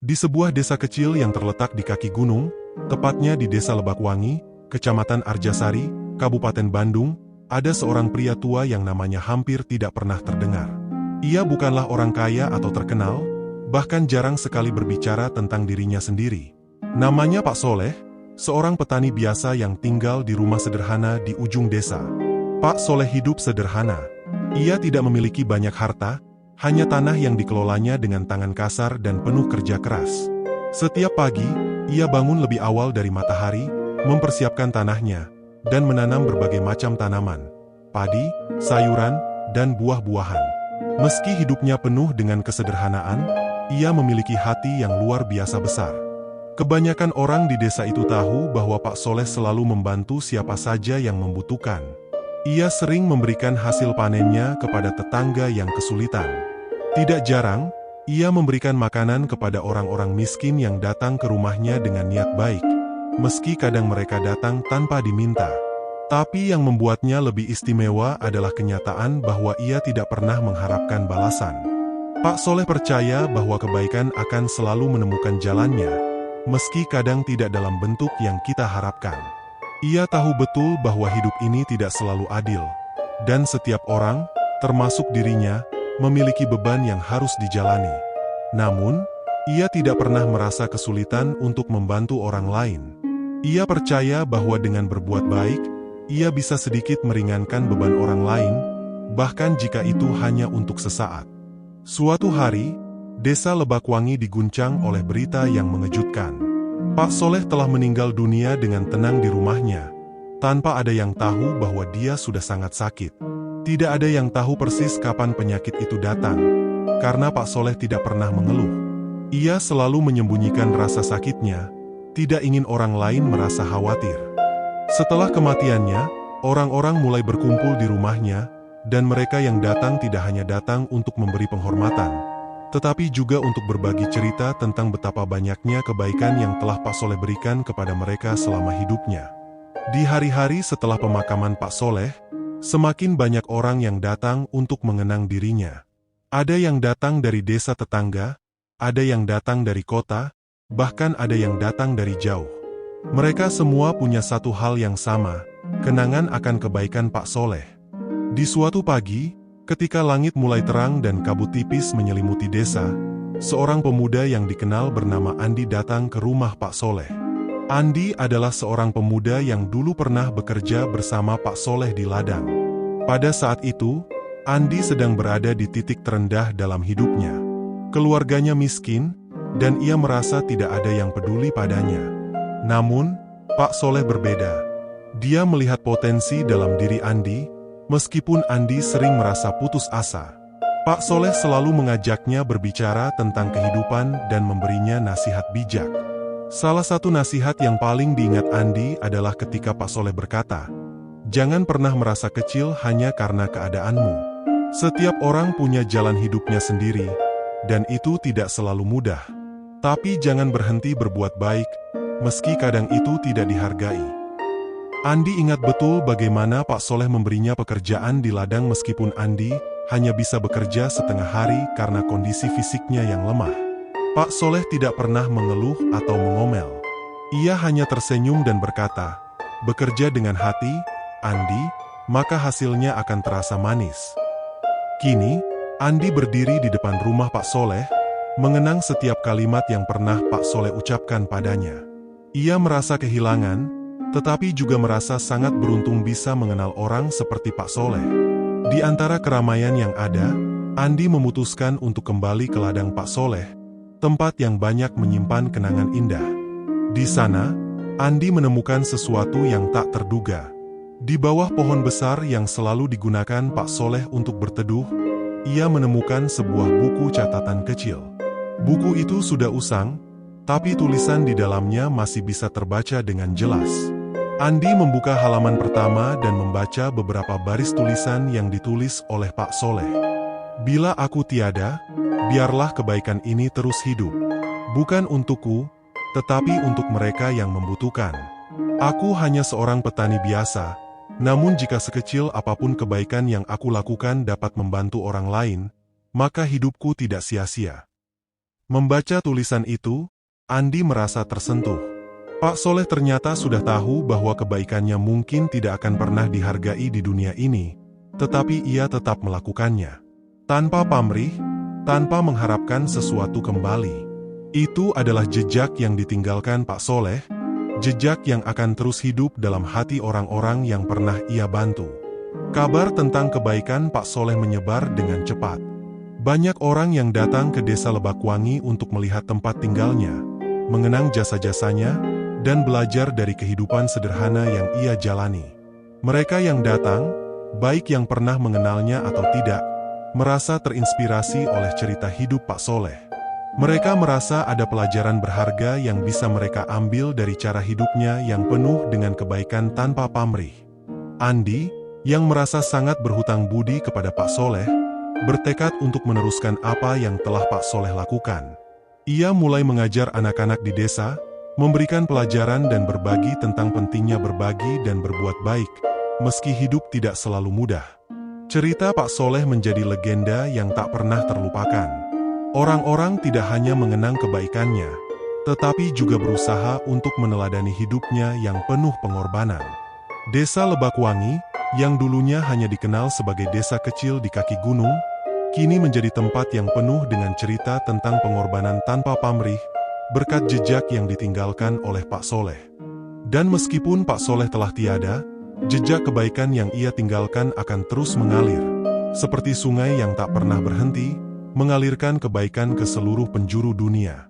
Di sebuah desa kecil yang terletak di kaki gunung, tepatnya di Desa Lebakwangi, Kecamatan Arjasari, Kabupaten Bandung, ada seorang pria tua yang namanya hampir tidak pernah terdengar. Ia bukanlah orang kaya atau terkenal, bahkan jarang sekali berbicara tentang dirinya sendiri. Namanya Pak Soleh, seorang petani biasa yang tinggal di rumah sederhana di ujung desa. Pak Soleh hidup sederhana. Ia tidak memiliki banyak harta, hanya tanah yang dikelolanya dengan tangan kasar dan penuh kerja keras. Setiap pagi, ia bangun lebih awal dari matahari, mempersiapkan tanahnya, dan menanam berbagai macam tanaman, padi, sayuran, dan buah-buahan. Meski hidupnya penuh dengan kesederhanaan, ia memiliki hati yang luar biasa besar. Kebanyakan orang di desa itu tahu bahwa Pak Soleh selalu membantu siapa saja yang membutuhkan. Ia sering memberikan hasil panennya kepada tetangga yang kesulitan. Tidak jarang, ia memberikan makanan kepada orang-orang miskin yang datang ke rumahnya dengan niat baik, meski kadang mereka datang tanpa diminta. Tapi yang membuatnya lebih istimewa adalah kenyataan bahwa ia tidak pernah mengharapkan balasan. Pak Soleh percaya bahwa kebaikan akan selalu menemukan jalannya, meski kadang tidak dalam bentuk yang kita harapkan. Ia tahu betul bahwa hidup ini tidak selalu adil, dan setiap orang, termasuk dirinya, memiliki beban yang harus dijalani. Namun, ia tidak pernah merasa kesulitan untuk membantu orang lain. Ia percaya bahwa dengan berbuat baik, ia bisa sedikit meringankan beban orang lain, bahkan jika itu hanya untuk sesaat. Suatu hari, Desa Lebakwangi diguncang oleh berita yang mengejutkan. Pak Soleh telah meninggal dunia dengan tenang di rumahnya, tanpa ada yang tahu bahwa dia sudah sangat sakit. Tidak ada yang tahu persis kapan penyakit itu datang, karena Pak Soleh tidak pernah mengeluh. Ia selalu menyembunyikan rasa sakitnya, tidak ingin orang lain merasa khawatir. Setelah kematiannya, orang-orang mulai berkumpul di rumahnya, dan mereka yang datang tidak hanya datang untuk memberi penghormatan, tetapi juga untuk berbagi cerita tentang betapa banyaknya kebaikan yang telah Pak Soleh berikan kepada mereka selama hidupnya. Di hari-hari setelah pemakaman Pak Soleh, semakin banyak orang yang datang untuk mengenang dirinya. Ada yang datang dari desa tetangga, ada yang datang dari kota, bahkan ada yang datang dari jauh. Mereka semua punya satu hal yang sama, kenangan akan kebaikan Pak Soleh. Di suatu pagi, ketika langit mulai terang dan kabut tipis menyelimuti desa, seorang pemuda yang dikenal bernama Andi datang ke rumah Pak Soleh. Andi adalah seorang pemuda yang dulu pernah bekerja bersama Pak Soleh di ladang. Pada saat itu, Andi sedang berada di titik terendah dalam hidupnya. Keluarganya miskin, dan ia merasa tidak ada yang peduli padanya. Namun, Pak Soleh berbeda. Dia melihat potensi dalam diri Andi, meskipun Andi sering merasa putus asa. Pak Soleh selalu mengajaknya berbicara tentang kehidupan dan memberinya nasihat bijak. Salah satu nasihat yang paling diingat Andi adalah ketika Pak Soleh berkata, "Jangan pernah merasa kecil hanya karena keadaanmu. Setiap orang punya jalan hidupnya sendiri, dan itu tidak selalu mudah. Tapi jangan berhenti berbuat baik, meski kadang itu tidak dihargai." Andi ingat betul bagaimana Pak Soleh memberinya pekerjaan di ladang meskipun Andi hanya bisa bekerja setengah hari karena kondisi fisiknya yang lemah. Pak Soleh tidak pernah mengeluh atau mengomel. Ia hanya tersenyum dan berkata, "Bekerja dengan hati, Andi, maka hasilnya akan terasa manis." Kini, Andi berdiri di depan rumah Pak Soleh, mengenang setiap kalimat yang pernah Pak Soleh ucapkan padanya. Ia merasa kehilangan, tetapi juga merasa sangat beruntung bisa mengenal orang seperti Pak Soleh. Di antara keramaian yang ada, Andi memutuskan untuk kembali ke ladang Pak Soleh, tempat yang banyak menyimpan kenangan indah. Di sana, Andi menemukan sesuatu yang tak terduga. Di bawah pohon besar yang selalu digunakan Pak Soleh untuk berteduh, ia menemukan sebuah buku catatan kecil. Buku itu sudah usang, tapi tulisan di dalamnya masih bisa terbaca dengan jelas. Andi membuka halaman pertama dan membaca beberapa baris tulisan yang ditulis oleh Pak Soleh. "Bila aku tiada, biarlah kebaikan ini terus hidup. Bukan untukku, tetapi untuk mereka yang membutuhkan. Aku hanya seorang petani biasa, namun jika sekecil apapun kebaikan yang aku lakukan dapat membantu orang lain, maka hidupku tidak sia-sia." Membaca tulisan itu, Andi merasa tersentuh. Pak Soleh ternyata sudah tahu bahwa kebaikannya mungkin tidak akan pernah dihargai di dunia ini, tetapi ia tetap melakukannya. Tanpa pamrih, tanpa mengharapkan sesuatu kembali. Itu adalah jejak yang ditinggalkan Pak Soleh, jejak yang akan terus hidup dalam hati orang-orang yang pernah ia bantu. Kabar tentang kebaikan Pak Soleh menyebar dengan cepat. Banyak orang yang datang ke desa Lebakwangi untuk melihat tempat tinggalnya, mengenang jasa-jasanya, dan belajar dari kehidupan sederhana yang ia jalani. Mereka yang datang, baik yang pernah mengenalnya atau tidak, merasa terinspirasi oleh cerita hidup Pak Soleh. Mereka merasa ada pelajaran berharga yang bisa mereka ambil dari cara hidupnya yang penuh dengan kebaikan tanpa pamrih. Andi, yang merasa sangat berhutang budi kepada Pak Soleh, bertekad untuk meneruskan apa yang telah Pak Soleh lakukan. Ia mulai mengajar anak-anak di desa, memberikan pelajaran dan berbagi tentang pentingnya berbagi dan berbuat baik, meski hidup tidak selalu mudah. Cerita Pak Soleh menjadi legenda yang tak pernah terlupakan. Orang-orang tidak hanya mengenang kebaikannya, tetapi juga berusaha untuk meneladani hidupnya yang penuh pengorbanan. Desa Lebakwangi, yang dulunya hanya dikenal sebagai desa kecil di kaki gunung, kini menjadi tempat yang penuh dengan cerita tentang pengorbanan tanpa pamrih, berkat jejak yang ditinggalkan oleh Pak Soleh. Dan meskipun Pak Soleh telah tiada, jejak kebaikan yang ia tinggalkan akan terus mengalir, seperti sungai yang tak pernah berhenti, mengalirkan kebaikan ke seluruh penjuru dunia.